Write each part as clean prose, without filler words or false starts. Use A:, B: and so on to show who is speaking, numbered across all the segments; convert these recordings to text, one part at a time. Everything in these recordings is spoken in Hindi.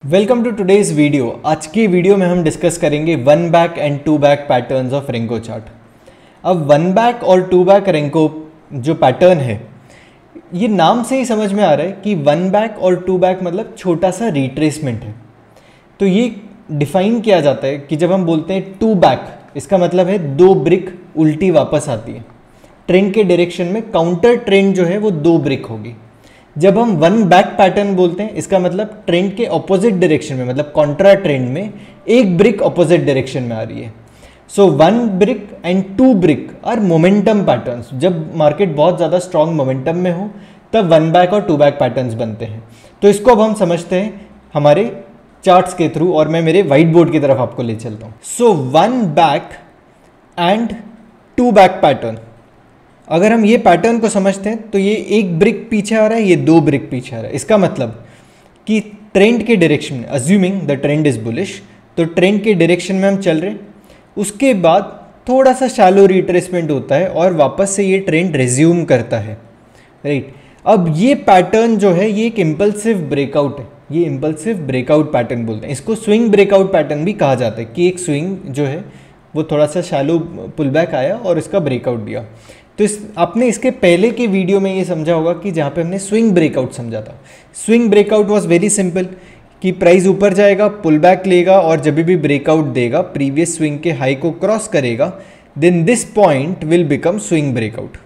A: Welcome to today's video. आज की वीडियो में हम डिस्कस करेंगे one back and two back patterns of renko chart. अब वन बैक और टू बैक रेंको जो पैटर्न है, ये नाम से ही समझ में आ रहा है कि वन बैक और टू बैक मतलब छोटा सा रिट्रेसमेंट है। तो ये डिफाइन किया जाता है कि जब हम बोलते हैं टू बैक, इसका मतलब है दो ब्रिक उल्टी वापस आती है ट्रेंड के डायरेक्शन में, काउंटर ट्रेंड जो है वो दो ब्रिक होगी। जब हम वन बैक पैटर्न बोलते हैं, इसका मतलब ट्रेंड के ऑपोजिट डायरेक्शन में, मतलब कॉन्ट्रा ट्रेंड में एक ब्रिक ऑपोजिट डायरेक्शन में आ रही है। So one brick and two brick are momentum patterns. जब मार्केट बहुत ज़्यादा स्ट्रॉन्ग मोमेंटम में हो तब वन बैक और टू बैक पैटर्न्स बनते हैं। तो इसको अब हम समझते हैं हमारे चार्ट्स के थ्रू, और मैं मेरे व्हाइट बोर्ड की तरफ आपको ले चलता हूँ। So one back and two back pattern, अगर हम ये पैटर्न को समझते हैं तो ये एक ब्रिक पीछे आ रहा है, ये दो ब्रिक पीछे आ रहा है। इसका मतलब कि ट्रेंड के डायरेक्शन में, assuming the trend is bullish, तो ट्रेंड के डायरेक्शन में हम चल रहे हैं। उसके बाद थोड़ा सा शैलो रिट्रेसमेंट होता है और वापस से ये ट्रेंड रिज्यूम करता है, राइट। अब ये पैटर्न जो है ये एक इम्पल्सिव ब्रेकआउट है, ये इम्पल्सिव ब्रेकआउट पैटर्न बोलते हैं। इसको स्विंग ब्रेकआउट पैटर्न भी कहा जाता है कि एक स्विंग जो है वो थोड़ा सा शैलो पुल बैक आया और इसका ब्रेकआउट दिया। तो आपने इसके पहले के वीडियो में ये समझा होगा कि जहाँ पे हमने स्विंग ब्रेकआउट समझा था। Swing breakout was very simple कि प्राइस ऊपर जाएगा, पुल बैक लेगा और जब भी ब्रेकआउट देगा, प्रीवियस स्विंग के हाई को क्रॉस करेगा, then this point will become swing breakout.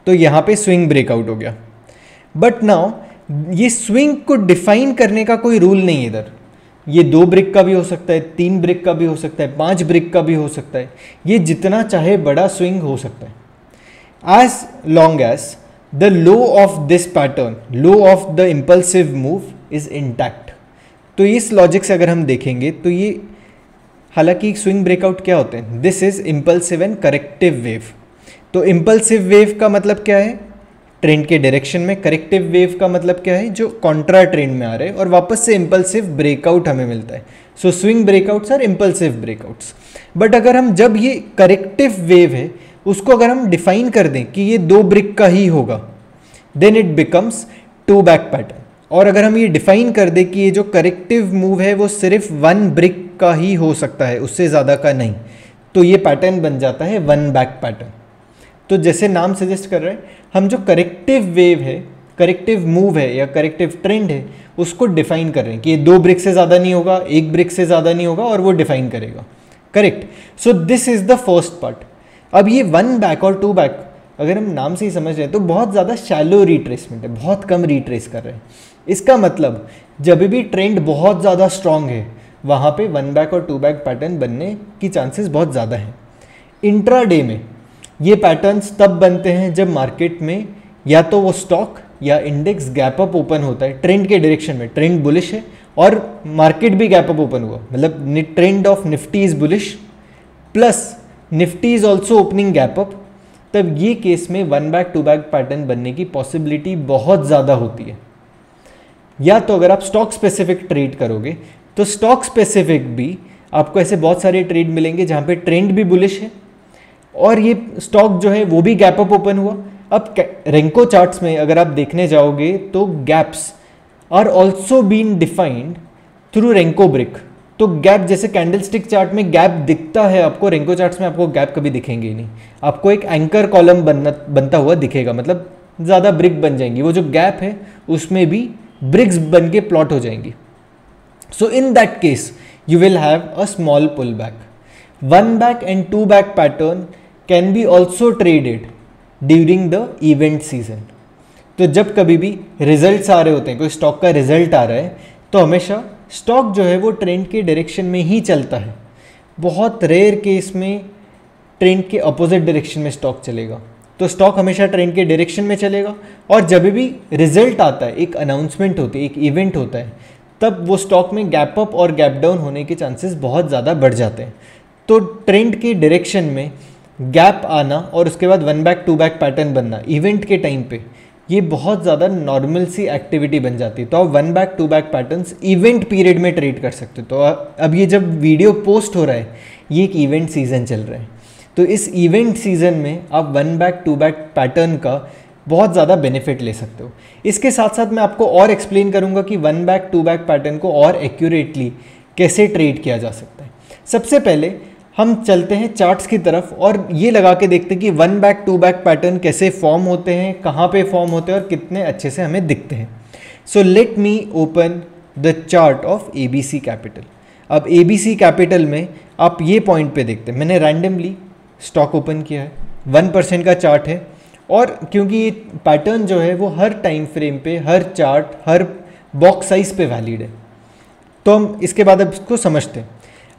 A: तो यहाँ पे स्विंग ब्रेकआउट हो गया। बट नाउ ये स्विंग को डिफाइन करने का कोई रूल नहीं है इधर। ये दो ब्रिक का भी हो सकता है, तीन ब्रिक का भी हो सकता है, पांच ब्रिक का भी हो सकता है, ये जितना चाहे बड़ा स्विंग हो सकता है, as long as the low of this pattern, low of the impulsive move is intact। तो इस लॉजिक से अगर हम देखेंगे तो ये, हालांकि स्विंग ब्रेकआउट क्या होते हैं, this is impulsive and corrective wave. तो इम्पल्सिव वेव का मतलब क्या है, ट्रेंड के डायरेक्शन में। करेक्टिव वेव का मतलब क्या है, जो कॉन्ट्रा ट्रेंड में आ रहे हैं और वापस से इम्पल्सिव ब्रेकआउट हमें मिलता है। So swing breakouts are impulsive breakouts. But अगर हम, जब ये करेक्टिव वेव है उसको अगर हम डिफाइन कर दें कि ये दो ब्रिक का ही होगा, then it becomes two back pattern. और अगर हम ये डिफाइन कर दें कि ये जो करेक्टिव मूव है वो सिर्फ वन ब्रिक का ही हो सकता है, उससे ज़्यादा का नहीं, तो ये पैटर्न बन जाता है वन बैक पैटर्न। तो जैसे नाम सजेस्ट कर रहे हैं, हम जो करेक्टिव वेव है, करेक्टिव मूव है या करेक्टिव ट्रेंड है, उसको डिफाइन कर रहे हैं कि ये दो ब्रिक से ज़्यादा नहीं होगा, एक ब्रिक से ज़्यादा नहीं होगा, और वो डिफाइन करेगा, correct. So this is the first part. अब ये वन बैक और टू बैक अगर हम नाम से ही समझ रहे हैं तो बहुत ज़्यादा शैलो रिट्रेसमेंट है, बहुत कम रिट्रेस कर रहे हैं। इसका मतलब जब भी ट्रेंड बहुत ज़्यादा स्ट्रॉन्ग है वहाँ पे वन बैक और टू बैक पैटर्न बनने की चांसेस बहुत ज़्यादा हैं। इंट्राडे में ये पैटर्न्स तब बनते हैं जब मार्केट में या तो वो स्टॉक या इंडेक्स गैप अप ओपन होता है ट्रेंड के डायरेक्शन में, ट्रेंड बुलिश है और मार्केट भी गैप अप ओपन हुआ, मतलब trend of Nifty is bullish plus Nifty is also opening gap up, तब ये केस में one back two back pattern बनने की पॉसिबिलिटी बहुत ज़्यादा होती है। या तो अगर आप स्टॉक स्पेसिफिक ट्रेड करोगे तो स्टॉक स्पेसिफिक भी आपको ऐसे बहुत सारे ट्रेड मिलेंगे जहाँ पे ट्रेंड भी बुलिश है और ये स्टॉक जो है वो भी गैप अप ओपन हुआ। अब रेंको चार्ट्स में अगर आप देखने जाओगे तो gaps are also been defined through renko brick. तो गैप, जैसे कैंडलस्टिक चार्ट में गैप दिखता है आपको, रेंको चार्ट्स में आपको गैप कभी दिखेंगे ही नहीं, आपको एक एंकर कॉलम बनता हुआ दिखेगा, मतलब ज़्यादा ब्रिक बन जाएंगी, वो जो गैप है उसमें भी ब्रिक्स बन के प्लॉट हो जाएंगी। So in that case you will have a small pull back. One back and two back pattern can be also traded during the event season. तो जब कभी भी रिजल्ट्स आ रहे होते हैं, कोई स्टॉक का रिजल्ट आ रहा है, तो हमेशा स्टॉक जो है वो ट्रेंड के डायरेक्शन में ही चलता है। बहुत रेयर केस में ट्रेंड के अपोजिट डायरेक्शन में स्टॉक चलेगा। तो स्टॉक हमेशा ट्रेंड के डायरेक्शन में चलेगा और जब भी रिजल्ट आता है, एक अनाउंसमेंट होती है, एक इवेंट होता है, तब वो स्टॉक में गैप अप और गैप डाउन होने के चांसेस बहुत ज़्यादा बढ़ जाते हैं। तो ट्रेंड के डायरेक्शन में गैप आना और उसके बाद one back two back pattern बनना इवेंट के टाइम पे, ये बहुत ज़्यादा नॉर्मल सी एक्टिविटी बन जाती है। तो आप one back two back patterns event period में ट्रेड कर सकते हो। तो अब ये जब वीडियो पोस्ट हो रहा है, ये एक इवेंट सीजन चल रहा है, तो इस इवेंट सीजन में आप one back two back pattern का बहुत ज़्यादा बेनिफिट ले सकते हो। इसके साथ साथ मैं आपको और एक्सप्लेन करूँगा कि 1 बैक 2 बैक पैटर्न को और एक्यूरेटली कैसे ट्रेड किया जा सकता है। सबसे पहले हम चलते हैं चार्ट्स की तरफ और ये लगा के देखते हैं कि 1 बैक 2 बैक पैटर्न कैसे फॉर्म होते हैं, कहाँ पे फॉर्म होते हैं और कितने अच्छे से हमें दिखते हैं। So let me open the chart of ABC capital. अब ABC कैपिटल में आप ये पॉइंट पे देखते हैं, मैंने रैंडमली स्टॉक ओपन किया है, 1% का चार्ट है और क्योंकि ये पैटर्न जो है वो हर टाइम फ्रेम पे, हर चार्ट, हर बॉक्स साइज पे वैलिड है, तो हम इसके बाद अब इसको समझते हैं।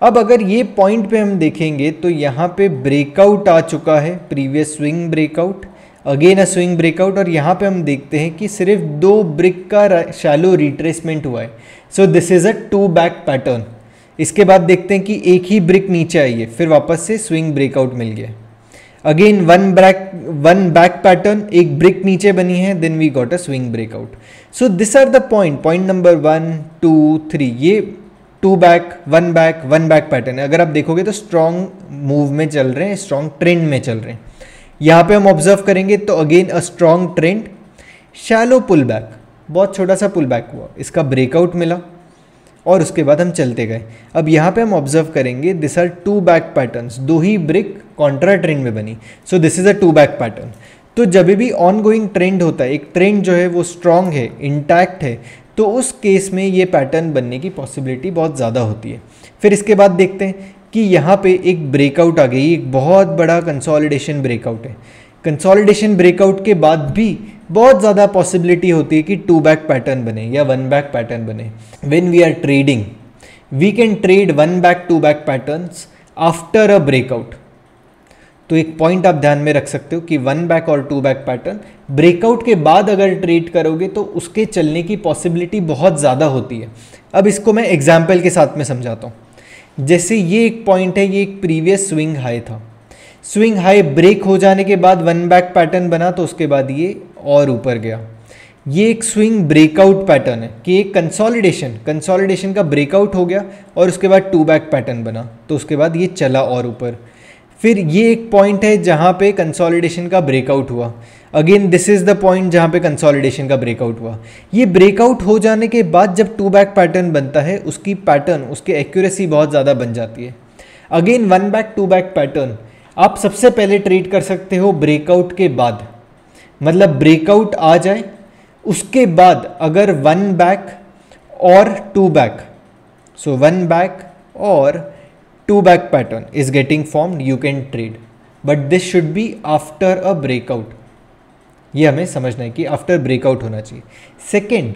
A: अब अगर ये पॉइंट पे हम देखेंगे तो यहाँ पे ब्रेकआउट आ चुका है, previous swing breakout, again a swing breakout, और यहाँ पे हम देखते हैं कि सिर्फ 2 ब्रिक का शैलो रिट्रेसमेंट हुआ है। So this is a 2 back pattern. इसके बाद देखते हैं कि एक ही ब्रिक नीचे आई है, फिर वापस से स्विंग ब्रेकआउट मिल गया। अगेन 1 बैक पैटर्न, एक ब्रिक नीचे बनी है, then we got a swing breakout. So this are the point number 1 2 3, ये 2 बैक 1 बैक 1 बैक पैटर्न है। अगर आप देखोगे तो स्ट्रॉन्ग मूव में चल रहे हैं, स्ट्रॉन्ग ट्रेंड में चल रहे हैं। यहाँ पे हम ऑब्जर्व करेंगे तो again a strong trend, shallow pull back, बहुत छोटा सा पुल बैक हुआ, इसका ब्रेकआउट मिला और उसके बाद हम चलते गए। अब यहाँ पे हम ऑब्जर्व करेंगे दिस आर 2 बैक पैटर्न्स, 2 ही ब्रिक कॉन्ट्रा ट्रेंड में बनी। So this is a 2 back pattern. तो जब भी ऑन गोइंग ट्रेंड होता है, एक ट्रेंड जो है वो स्ट्रॉन्ग है, इंटैक्ट है, तो उस केस में ये पैटर्न बनने की पॉसिबिलिटी बहुत ज़्यादा होती है। फिर इसके बाद देखते हैं कि यहाँ पे एक ब्रेकआउट आ गई, एक बहुत बड़ा कंसोलिडेशन ब्रेकआउट है। कंसोलिडेशन ब्रेकआउट के बाद भी बहुत ज़्यादा पॉसिबिलिटी होती है कि 2 बैक पैटर्न बने या 1 बैक पैटर्न बने। When we are trading we can trade 1 back 2 back patterns after a breakout. तो एक पॉइंट आप ध्यान में रख सकते हो कि 1 बैक और 2 बैक पैटर्न ब्रेकआउट के बाद अगर ट्रेड करोगे तो उसके चलने की पॉसिबिलिटी बहुत ज़्यादा होती है। अब इसको मैं एग्जाम्पल के साथ में समझाता हूँ। जैसे ये एक पॉइंट है, ये एक प्रीवियस स्विंग हाई था, स्विंग हाई ब्रेक हो जाने के बाद 1 बैक पैटर्न बना, तो उसके बाद ये और ऊपर गया। ये एक स्विंग ब्रेकआउट पैटर्न है कि एक कंसोलिडेशन का ब्रेकआउट हो गया और उसके बाद 2 बैक पैटर्न बना, तो उसके बाद ये चला और ऊपर। फिर ये एक पॉइंट है जहाँ पे कंसोलिडेशन का ब्रेकआउट हुआ, again this is the point जहाँ पे कंसोलिडेशन का ब्रेकआउट हुआ। ये ब्रेकआउट हो जाने के बाद जब 2 बैक पैटर्न बनता है, उसकी पैटर्न, उसकी एक्यूरेसी बहुत ज़्यादा बन जाती है। अगेन 1 बैक 2 बैक पैटर्न आप सबसे पहले ट्रेड कर सकते हो ब्रेकआउट के बाद, मतलब ब्रेकआउट आ जाए उसके बाद अगर 1 बैक और 2 बैक, सो 1 बैक और 2 back pattern is getting formed, you can trade, but this should be after a breakout। ये हमें समझना है कि आफ्टर ब्रेकआउट होना चाहिए। Second,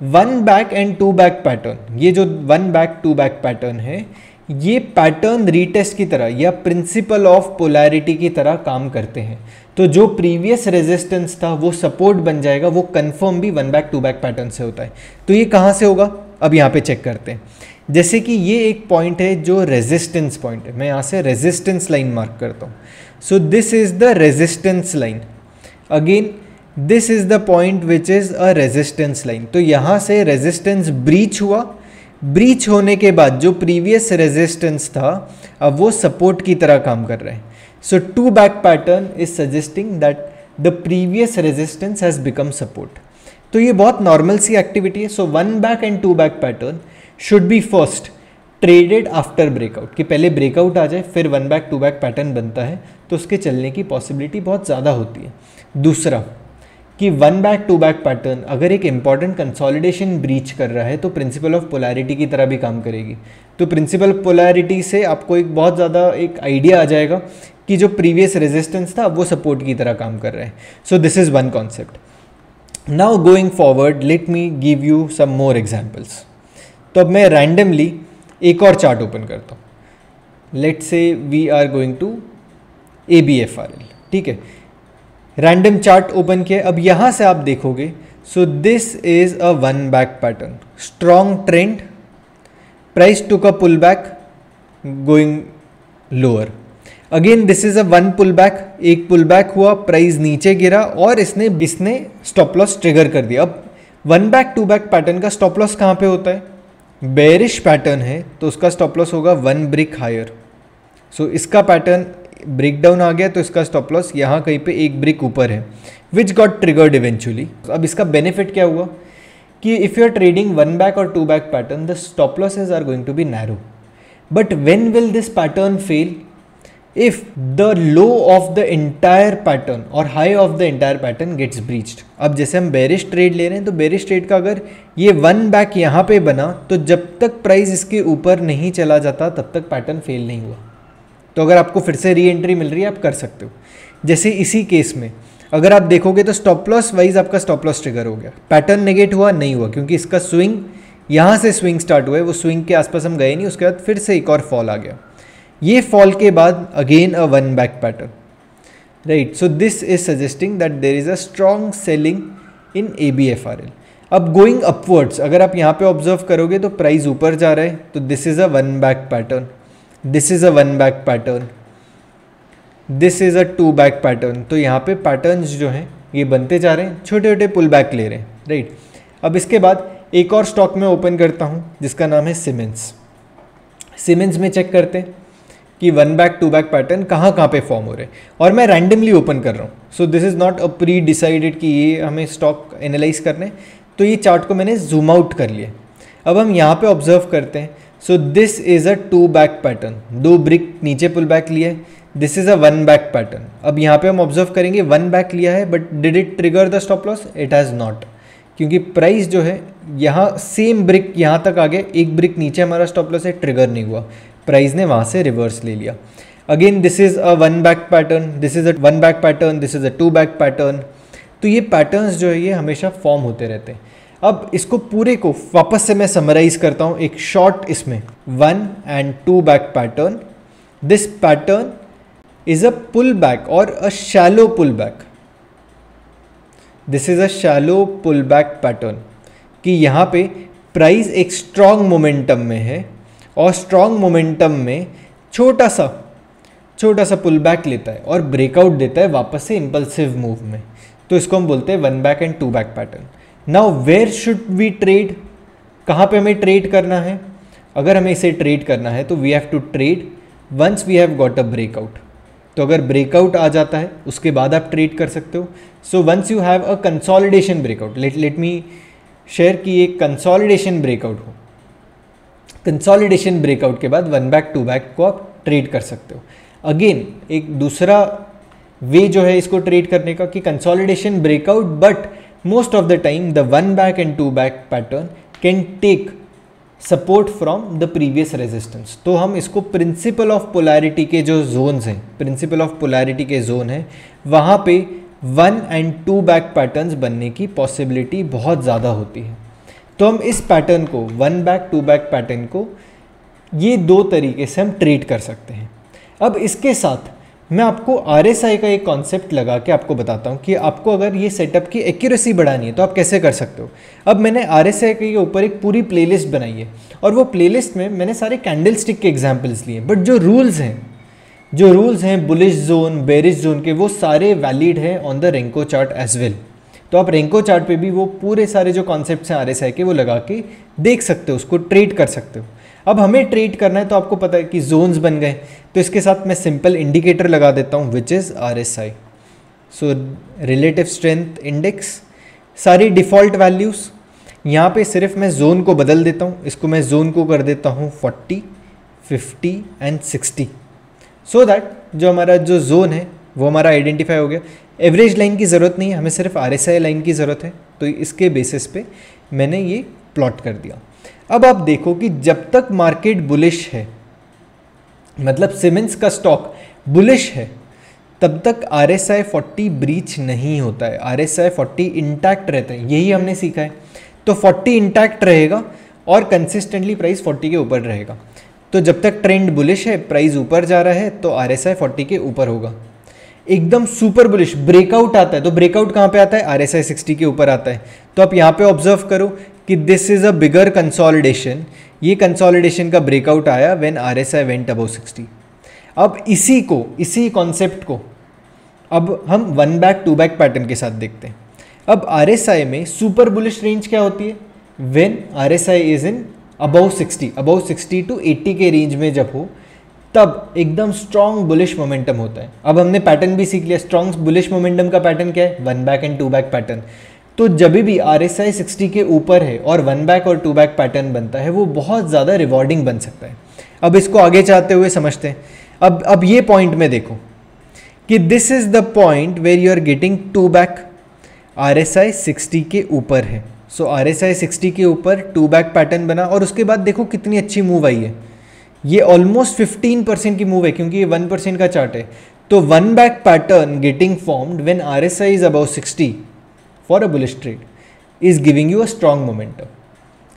A: 1 back and 2 back pattern, ये जो 1 बैक 2 बैक पैटर्न है, ये पैटर्न रीटेस्ट की तरह या प्रिंसिपल ऑफ पोलैरिटी की तरह काम करते हैं। तो जो प्रीवियस रेजिस्टेंस था वो सपोर्ट बन जाएगा, वो कंफर्म भी 1 बैक 2 बैक पैटर्न से होता है। तो ये कहाँ से होगा, अब यहाँ पे चेक करते हैं। जैसे कि ये एक पॉइंट है जो रेजिस्टेंस पॉइंट है, मैं यहाँ से रेजिस्टेंस लाइन मार्क करता हूँ। सो this is the resistance line, again this is the point which is a resistance line. तो यहाँ से रेजिस्टेंस ब्रीच हुआ, ब्रीच होने के बाद जो प्रीवियस रेजिस्टेंस था अब वो सपोर्ट की तरह काम कर रहे हैं। सो 2 back pattern is suggesting that the previous resistance has become support. तो ये बहुत नॉर्मल सी एक्टिविटी है। सो 1 back and 2 back pattern should be first traded after breakout, कि पहले ब्रेकआउट आ जाए फिर 1 बैक 2 बैक पैटर्न बनता है, तो उसके चलने की पॉसिबिलिटी बहुत ज़्यादा होती है। दूसरा कि 1 बैक 2 बैक पैटर्न अगर एक इंपॉर्टेंट कंसोलिडेशन ब्रीच कर रहा है तो प्रिंसिपल ऑफ पोलैरिटी की तरह भी काम करेगी। तो प्रिंसिपल ऑफ पोलैरिटी से आपको एक बहुत ज़्यादा एक आइडिया आ जाएगा कि जो प्रीवियस रेजिस्टेंस था वो सपोर्ट की तरह काम कर रहा है। So this is one concept. Now going forward let me give you some more examples. तो अब मैं रैंडमली एक और चार्ट ओपन करता हूँ। Let say we are going to ABFRL, ठीक है, रैंडम चार्ट ओपन किया। अब यहाँ से आप देखोगे, so this is a 1 back pattern, strong trend, price took a pull back going lower, again this is a 1 pull back, एक पुल बैक हुआ, प्राइस नीचे गिरा और इसने स्टॉप लॉस ट्रिगर कर दिया। अब 1 बैक 2 बैक पैटर्न का स्टॉप लॉस कहाँ पे होता है, बेरिश पैटर्न है तो उसका स्टॉप लॉस होगा 1 ब्रिक हायर। सो इसका पैटर्न ब्रेक डाउन आ गया तो इसका स्टॉप लॉस यहाँ कहीं पे एक ब्रिक ऊपर है, विच गॉट ट्रिगर्ड इवेंचुअली। अब इसका बेनिफिट क्या हुआ कि if you are trading 1 back और 2 back pattern, the stop losses are going to be narrow. But when will this pattern fail? if the low of the entire pattern और high of the entire pattern gets breached। अब जैसे हम बेरिश ट्रेड ले रहे हैं, तो बेरिश ट्रेड का अगर ये 1 back यहाँ पे बना, तो जब तक प्राइस इसके ऊपर नहीं चला जाता तब तक पैटर्न फेल नहीं हुआ। तो अगर आपको फिर से री एंट्री मिल रही है, आप कर सकते हो। जैसे इसी केस में अगर आप देखोगे तो स्टॉप लॉस वाइज आपका स्टॉप लॉस ट्रिगर हो गया, पैटर्न नेगेट हुआ नहीं हुआ, क्योंकि इसका स्विंग यहाँ से स्विंग स्टार्ट हुआ है, वो स्विंग के आसपास हम गए नहीं, उसके बाद फिर से एक और फॉल आ गया। ये फॉल के बाद again a 1 back pattern, right. So this is suggesting that there is a strong selling in ABFRL। अब गोइंग अपवर्ड्स अगर आप यहाँ पे ऑब्जर्व करोगे तो प्राइस ऊपर जा रहा है, तो this is a 1 back pattern, this is a 1 back pattern, this is a 2 back pattern. तो यहाँ पे पैटर्न्स जो हैं ये बनते जा रहे हैं, छोटे छोटे पुल बैक ले रहे हैं, राइट। अब इसके बाद एक और स्टॉक में ओपन करता हूँ जिसका नाम है सीमेंस। सीमेंस में चेक करते हैं कि 1 back 2 back पैटर्न कहाँ कहाँ पे फॉर्म हो रहे हैं, और मैं रैंडमली ओपन कर रहा हूँ। सो this is not a pre decided कि ये हमें स्टॉक एनालाइज करने। तो ये चार्ट को मैंने जूम आउट कर लिया। अब हम यहाँ पे ऑब्जर्व करते हैं। सो this is a 2 back pattern, 2 brick नीचे पुल बैक लिया है। This is a 1 back pattern. अब यहाँ पे हम ऑब्जर्व करेंगे 1 back लिया है, but did it trigger the stop loss? It has not, क्योंकि प्राइस जो है यहाँ सेम ब्रिक यहाँ तक आ गया, एक ब्रिक नीचे हमारा स्टॉप लॉस है, ट्रिगर नहीं हुआ, प्राइस ने वहाँ से रिवर्स ले लिया। Again this is a 1 back pattern, this is a 1 back pattern, this is a 2 back pattern. तो ये पैटर्न्स जो है ये हमेशा फॉर्म होते रहते हैं। अब इसको पूरे को वापस से मैं समराइज करता हूँ एक शॉर्ट इसमें 1 and 2 back pattern. This pattern is a pull back और a shallow pull back. This is a shallow pull back pattern कि यहाँ पे प्राइस एक स्ट्रॉन्ग मोमेंटम में है और स्ट्रॉन्ग मोमेंटम में छोटा सा पुल बैक लेता है और ब्रेकआउट देता है वापस से इम्पल्सिव मूव में। तो इसको हम बोलते हैं 1 back and 2 back pattern. Now where should we trade? कहाँ पे हमें ट्रेड करना है? अगर हमें इसे ट्रेड करना है तो we have to trade once we have got a breakout. तो अगर ब्रेकआउट आ जाता है उसके बाद आप ट्रेड कर सकते हो। So once you have a consolidation breakout, let me share कि एक कंसोलिडेशन ब्रेकआउट हो, कंसोलिडेशन ब्रेकआउट के बाद 1 back 2 back को आप ट्रेड कर सकते हो। अगेन एक दूसरा वे जो है इसको ट्रेड करने का कि consolidation breakout, but most of the time the 1 back and 2 back pattern can take support from the previous resistance. तो हम इसको प्रिंसिपल ऑफ पोलैरिटी के जो जोन्स हैं, प्रिंसिपल ऑफ पोलैरिटी के जोन हैं, वहाँ पे 1 and 2 back पैटर्न्स बनने की पॉसिबिलिटी बहुत ज़्यादा होती है। तो हम इस पैटर्न को 1 back 2 back पैटर्न को ये 2 तरीके से हम ट्रेड कर सकते हैं। अब इसके साथ मैं आपको RSI का एक कॉन्सेप्ट लगा के आपको बताता हूँ कि आपको अगर ये सेटअप की एक्यूरेसी बढ़ानी है तो आप कैसे कर सकते हो। अब मैंने RSI के ऊपर एक पूरी प्लेलिस्ट बनाई है और वो प्लेलिस्ट में मैंने सारे कैंडल स्टिक के एग्जाम्पल्स लिए, बट जो रूल्स हैं बुलिश जोन बेरिश जोन के, वो सारे वैलिड हैं on the renko chart as well. तो आप रेंको चार्ट पे भी वो पूरे सारे जो कॉन्सेप्ट्स हैं RSI के वो लगा के देख सकते हो, उसको ट्रेड कर सकते हो। अब हमें ट्रेड करना है तो आपको पता है कि जोन्स बन गए, तो इसके साथ मैं सिंपल इंडिकेटर लगा देता हूँ which is RSI। So relative strength index, सारी डिफ़ॉल्ट वैल्यूज़, यहाँ पे सिर्फ मैं जोन को बदल देता हूँ, इसको मैं जोन को कर देता हूँ 40, 50 and 60, सो दैट जो हमारा जो जोन है वो हमारा आइडेंटिफाई हो गया। एवरेज लाइन की ज़रूरत नहीं है, हमें सिर्फ RSI लाइन की ज़रूरत है, तो इसके बेसिस पे मैंने ये प्लॉट कर दिया। अब आप देखो कि जब तक मार्केट बुलिश है, मतलब सीमेंस का स्टॉक बुलिश है, तब तक RSI 40 ब्रीच नहीं होता है, RSI 40 इंटैक्ट रहता है, यही हमने सीखा है। तो 40 इंटैक्ट रहेगा और कंसिस्टेंटली प्राइस 40 के ऊपर रहेगा। तो जब तक ट्रेंड बुलिश है, प्राइस ऊपर जा रहा है, तो RSI 40 के ऊपर होगा। एकदम सुपर बुलिश ब्रेकआउट आता है, तो ब्रेकआउट कहाँ पे आता है? RSI 60 के ऊपर आता है। तो आप यहाँ पे ऑब्जर्व करो कि this is a bigger consolidation, ये कंसोलिडेशन का ब्रेकआउट आया व्हेन RSI वेंट अबव 60। अब इसी कॉन्सेप्ट को अब हम 1 back 2 back पैटर्न के साथ देखते हैं। अब RSI में सुपर बुलिश रेंज क्या होती है? When RSI is in above 60 to 80 के रेंज में जब हो, तब एकदम स्ट्रॉन्ग बुलिश मोमेंटम होता है। अब हमने पैटर्न भी सीख लिया, स्ट्रॉन्ग बुलिश मोमेंटम का पैटर्न क्या है, one back and two back pattern. तो जब भी RSI 60 के ऊपर है और वन बैक और टू बैक पैटर्न बनता है वो बहुत ज़्यादा रिवॉर्डिंग बन सकता है। अब इसको आगे चाहते हुए समझते हैं। अब ये पॉइंट में देखो कि this is the point where you are getting two back, RSI 60 के ऊपर है। सो RSI 60 के ऊपर टू बैक पैटर्न बना और उसके बाद देखो कितनी अच्छी मूव आई है। ये ऑलमोस्ट 15% की मूव है क्योंकि ये 1% का चार्ट है। तो one back pattern getting formed when RSI is about 60 for a bullish trade is giving you a strong momentum,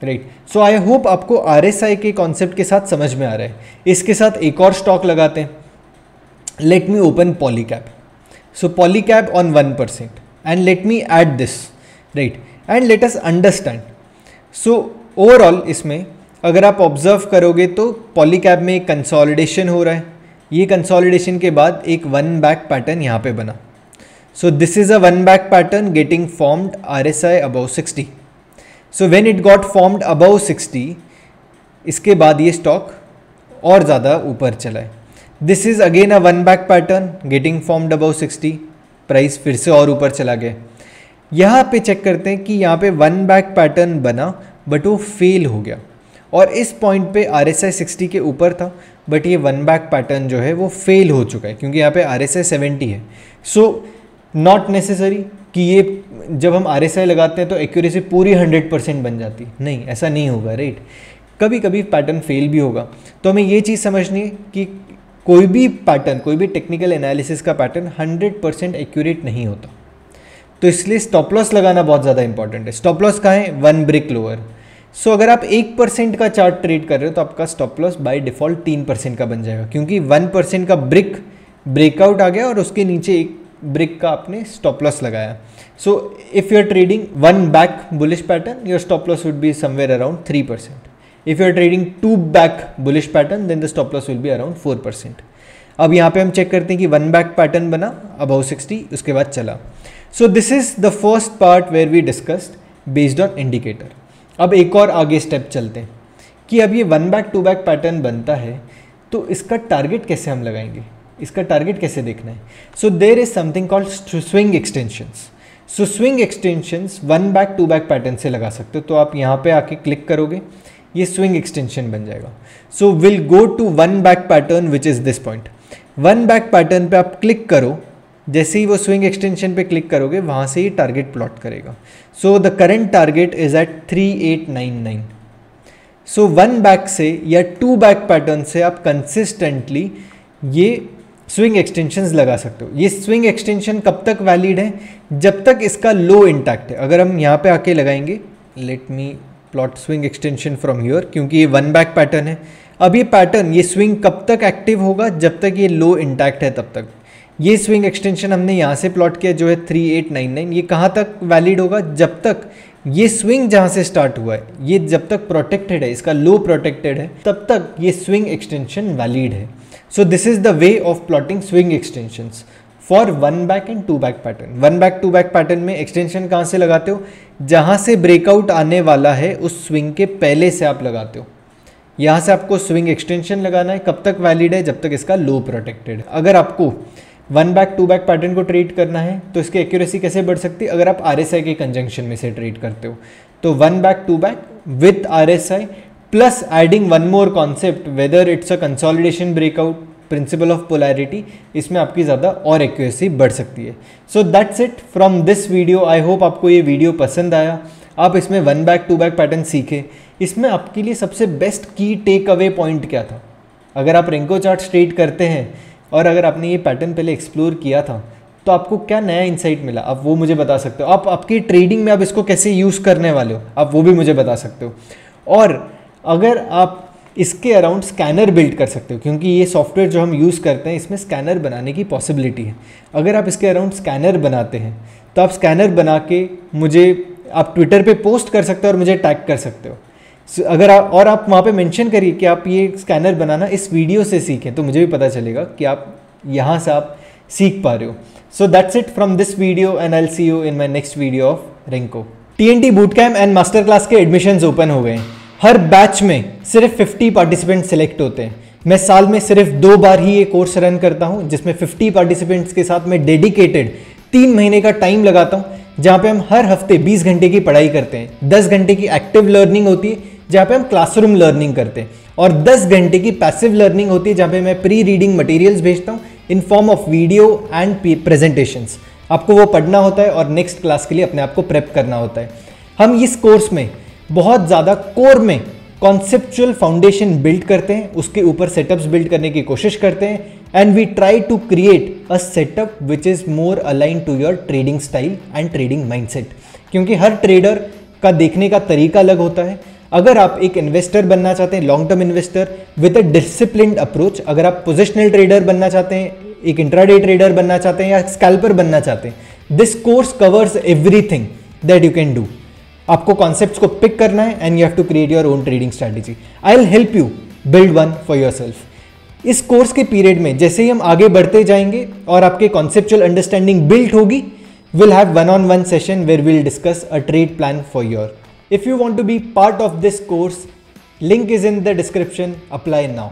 A: right. So I hope आपको RSI के कॉन्सेप्ट के साथ समझ में आ रहा है। इसके साथ एक और स्टॉक लगाते हैं। Let me open Polycab. So Polycab on 1% and let me add this, right, and let us understand. So overall इसमें अगर आप ऑब्जर्व करोगे तो पॉलीकैब में एक कंसोलिडेशन हो रहा है। ये कंसोलिडेशन के बाद एक वन बैक पैटर्न यहाँ पे बना। सो this is a one back pattern getting formed RSI above 60। So when it got formed above 60, इसके बाद ये स्टॉक और ज़्यादा ऊपर चला है। This is again a one back pattern getting formed above 60, price फिर से और ऊपर चला गया। यहाँ पे चेक करते हैं कि यहाँ पे वन बैक पैटर्न बना बट वो फेल हो गया और इस पॉइंट पे RSI 60 के ऊपर था बट ये वन बैक पैटर्न जो है वो फेल हो चुका है क्योंकि यहाँ पे RSI 70 है। सो नॉट नेसेसरी कि ये जब हम RSI लगाते हैं तो एक्यूरेसी पूरी 100% बन जाती, नहीं, ऐसा नहीं होगा, राइट। कभी कभी पैटर्न फेल भी होगा। तो हमें ये चीज़ समझनी है कि कोई भी पैटर्न, कोई भी टेक्निकल एनालिसिस का पैटर्न 100% एक्यूरेट नहीं होता। तो इसलिए स्टॉप लॉस लगाना बहुत ज़्यादा इंपॉर्टेंट है। स्टॉप लॉस कहाँ है, वन ब्रिक लोअर। सो अगर आप 1% का चार्ट ट्रेड कर रहे हो तो आपका स्टॉप लॉस बाय डिफ़ॉल्ट 3% का बन जाएगा क्योंकि 1% का ब्रेकआउट आ गया और उसके नीचे एक ब्रिक का आपने स्टॉप लॉस लगाया। So if you are trading one back bullish pattern, your stop loss would be somewhere around 3%. If you are trading two back bullish pattern, then the stop loss will be around 4%. अब यहाँ पे हम चेक करते हैं कि वन बैक पैटर्न बना अबाउ 60, उसके बाद चला. So this is the first part where we discussed based on indicator. अब एक और आगे स्टेप चलते हैं कि अब ये one back two back pattern बनता है तो इसका टारगेट कैसे हम लगाएंगे, इसका टारगेट कैसे देखना है. So there is something called swing extensions. So swing extensions one back two back pattern से लगा सकते हो. तो आप यहाँ पे आके क्लिक करोगे, ये स्विंग एक्सटेंशन बन जाएगा. So will go to one back pattern which is this point. One back pattern पे आप क्लिक करो, जैसे ही वो स्विंग एक्सटेंशन पे क्लिक करोगे वहाँ से ये टारगेट प्लॉट करेगा. So the current target is at 3899. So one back से या टू बैक पैटर्न से आप कंसिस्टेंटली ये स्विंग एक्सटेंशंस लगा सकते हो. ये स्विंग एक्सटेंशन कब तक वैलिड है, जब तक इसका लो इंटैक्ट है. अगर हम यहाँ पे आके लगाएंगे, let me plot swing extension from here, क्योंकि ये वन बैक पैटर्न है. अब ये पैटर्न, ये स्विंग कब तक एक्टिव होगा, जब तक ये लो इंटैक्ट है तब तक. ये स्विंग एक्सटेंशन हमने यहाँ से प्लॉट किया जो है 3899. ये कहाँ तक वैलिड होगा, जब तक ये स्विंग जहाँ से स्टार्ट हुआ है ये जब तक प्रोटेक्टेड है, इसका लो प्रोटेक्टेड है, तब तक ये स्विंग एक्सटेंशन वैलिड है. So this is the way of plotting swing extensions for one back and two back pattern. One back two back pattern में एक्सटेंशन कहाँ से लगाते हो, जहाँ से ब्रेकआउट आने वाला है उस स्विंग के पहले से आप लगाते हो. यहाँ से आपको स्विंग एक्सटेंशन लगाना है. कब तक वैलिड है, जब तक इसका लो प्रोटेक्टेड है. अगर आपको one back two back pattern को ट्रेड करना है तो इसकी एक्यूरेसी कैसे बढ़ सकती है, अगर आप RSI के कंजंक्शन में से ट्रेड करते हो. तो one back two back with RSI plus adding one more concept, whether it's a consolidation breakout, principle of polarity, इसमें आपकी ज़्यादा और एक्यूरेसी बढ़ सकती है. So that's it from this video. I hope आपको ये वीडियो पसंद आया, आप इसमें one back two back pattern सीखे. इसमें आपके लिए सबसे बेस्ट की टेक अवे पॉइंट क्या था, अगर आप रेंको चार्ट ट्रेड करते हैं और अगर आपने ये पैटर्न पहले एक्सप्लोर किया था तो आपको क्या नया इंसाइट मिला, आप वो मुझे बता सकते हो. आप आपकी ट्रेडिंग में आप इसको कैसे यूज़ करने वाले हो, आप वो भी मुझे बता सकते हो. और अगर आप इसके अराउंड स्कैनर बिल्ड कर सकते हो, क्योंकि ये सॉफ्टवेयर जो हम यूज़ करते हैं इसमें स्कैनर बनाने की पॉसिबिलिटी है. अगर आप इसके अराउंड स्कैनर बनाते हैं तो आप स्कैनर बना के मुझे आप ट्विटर पे पोस्ट कर सकते हो और मुझे टैग कर सकते हो. अगर आप वहाँ पे मेंशन करिए कि आप ये स्कैनर बनाना इस वीडियो से सीखें, तो मुझे भी पता चलेगा कि आप यहाँ से आप सीख पा रहे हो. सो that's it from this video and I will see you in my next video of Renko. TNT boot camp and master class के एडमिशन्स ओपन हो गए हैं. हर बैच में सिर्फ 50 पार्टिसिपेंट सिलेक्ट होते हैं. मैं साल में सिर्फ 2 बार ही ये कोर्स रन करता हूँ, जिसमें 50 पार्टिसिपेंट्स के साथ मैं डेडिकेटेड 3 महीने का टाइम लगाता हूँ, जहाँ पे हम हर हफ्ते 20 घंटे की पढ़ाई करते हैं। 10 घंटे की एक्टिव लर्निंग होती है जहाँ पे हम क्लासरूम लर्निंग करते हैं, और 10 घंटे की पैसिव लर्निंग होती है जहाँ पे मैं प्री रीडिंग मटेरियल्स भेजता हूँ in form of video and presentations. आपको वो पढ़ना होता है और नेक्स्ट क्लास के लिए अपने आप को प्रेप करना होता है। हम इस कोर्स में बहुत ज़्यादा कोर में कॉन्सेप्चुअल फाउंडेशन बिल्ड करते हैं, उसके ऊपर सेटअप्स बिल्ड करने की कोशिश करते हैं, and we try to create a setup which is more align to your trading style and trading mindset. क्योंकि हर ट्रेडर का देखने का तरीका अलग होता है। अगर आप एक इन्वेस्टर बनना चाहते हैं, long term investor with a disciplined approach, अगर आप पोजिशनल ट्रेडर बनना चाहते हैं, एक इंट्राडे ट्रेडर बनना चाहते हैं या स्कैल्पर बनना चाहते हैं, this course covers everything that you can do. आपको कॉन्सेप्ट्स को पिक करना है and you have to create your own trading strategy. I will help you build one for yourself. इस कोर्स के पीरियड में जैसे ही हम आगे बढ़ते जाएंगे और आपके कॉन्सेप्चुअल अंडरस्टैंडिंग बिल्ड होगी, we'll have one-on-one session where we'll discuss a trade plan for your. If you want to be part of this course, link is in the description. Apply now.